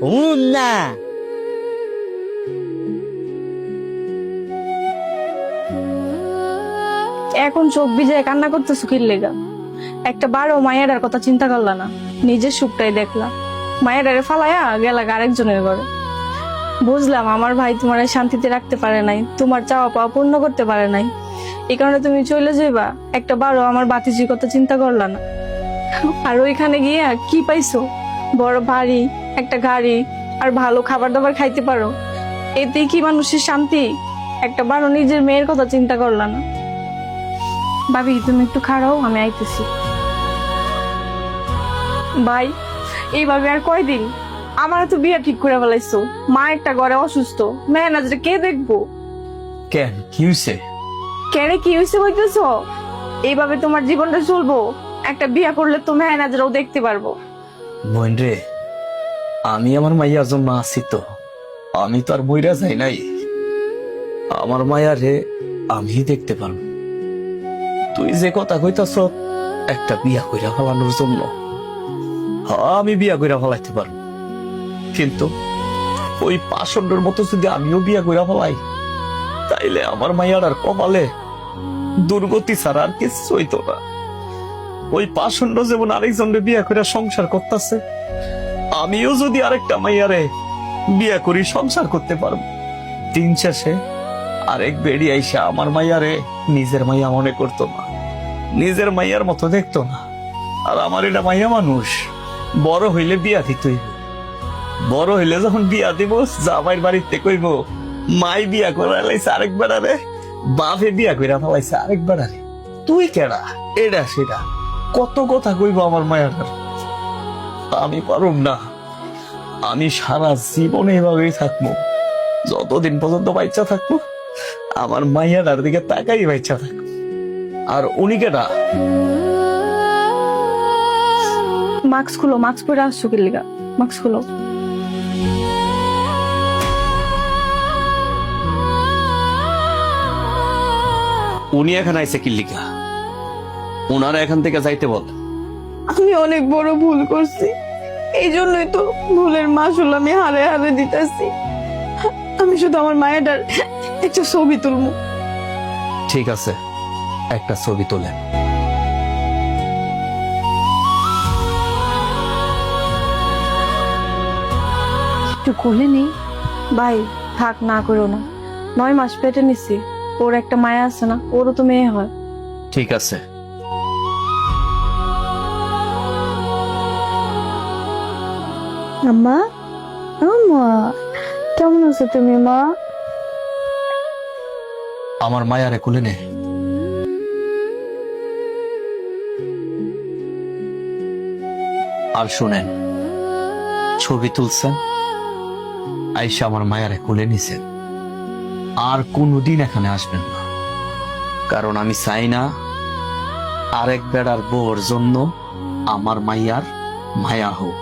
না। এখন চোখ ভিজায় কান্না করতেছো কি লেগা? একটা বারো মায়েরার কথা চিন্তা করলা না, নিজের সুখটাই দেখলা। মায়েরারে ফালাইয়া গেলা আরেকজনের ঘরে। বুঝলাম আমার ভাই তোমার শান্তিতে রাখতে পারে নাই, তোমার চাওয়া পাওয়া পূর্ণ করতে পারে নাই, এই কারণে তুমি চলে যাইবা। একটা বারো আমার বাতিজির কথা চিন্তা করলা না। আর ওইখানে গিয়া কি পাইছো? বড় বাড়ি, একটা গাড়ি, আর ভালো খাবার দাবার খাইতে পারো। এতেই কি মানুষের শান্তি? একটা বারো নিজের মেয়ের কথা চিন্তা করলা না। ভাবি তুমি একটু খাড়াও, আমি আইতেছি। ভাই এইভাবে আর কয়দিন? আমার তো বিয়ে ঠিক করে ফেলাইছো, মা একটা ঘরে অসুস্থ, মেহনাজরে কে দেখবো? কেন, কি হয়েছে? কেন কি হয়েছে বলতেছো? এইভাবে তোমার জীবনটা চলবো? একটা বিয়ে করলে তো মেহনাজরাও দেখতে পারবো। বোন রে, আমি আমার মাইয়ার জন্য আছি তো, আমি তো আর মইরা যাই নাই। আমার মায়া রে আমি দেখতে পারবো। তুই যে কথা কইতাছ একটা বিয়া কইরা ফেলানোর জন্য, আমি বিয়া কইরা ফেলাইতে পারবো, কিন্তু ওই পাষণ্ডর মতো যদি আমিও বিয়া কইরা ফেলাই, তাইলে আমার মাইয়ার আর কপালে দুর্গতি ছাড়া আর কিছু হইতো না। ওই পাষণ্ড যেমন আরেকজনের বিয়া করে সংসার করতেছে, আমিও যদি আরেকটা মাইয়ারে বিয়া করি সংসার করতে পারবো। দিন শেষে আরেক বেড়ি আইসা আমার মাইয়ারে নিজের মাইয়া মনে করতো না, নিজের মাইয়ার মতো দেখতো না। আর আমার এটা মাইয়া মানুষ, বড় হইলে বিয়া দিতেই, বড় হইলে যখন বিয়া দিব জামাইয়ের বাড়িতে কইব মাই বিয়া করে লাইছে আরেক বেড়ারে, বাপে বিয়া কইরা ফেলাইছে আরেক বেড়ারে। তুই কেডা, এটা সেটা কত কথা কইব আমার মায়ার। আমি পারুম না, আমি সারা জীবন এভাবেই থাকবো, যতদিন পর্যন্ত বাচ্চা থাকবো আমার মাইয়ার দিকে তাকাই বাচ্চা থাকবো। আর উনি কেডা? মাস্ক খুলো, মাস্ক পরে আসছো কি লেগা? মাস্ক খুলো। উনি এখানে আইসে কিল্লিকা, ওনারা এখান থেকে যাইতে বল। আমি অনেক বড় ভুল করছি, এই জন্যই তো ভুলের মাসুল আমি হারে হারে দিতেছি। আমি শুধু আমার মায়ের একটা ছবি তুলবো। ঠিক আছে, একটা ছবি তোলেন। একটু কোলে নি ভাই, থাক না করো না। 9 মাস পেটে নিছি, ওর একটা মায়া আছে না, ওরও তো মেয়ে হয়। ঠিক আছে। আম্মা, আম্মা কেমন আছো তুমি মা? আমার মায়ারে কুলে নে। আর শুনেন, ছবি তুলছেন, আইসা আমার মায়ারে কুলে নিছেন, আর কোনদিন এখানে আসবেন না। কারণ আমি চাই না আরেক বেড়ার বউর জন্য আমার মাইয়ার মায়া হোক।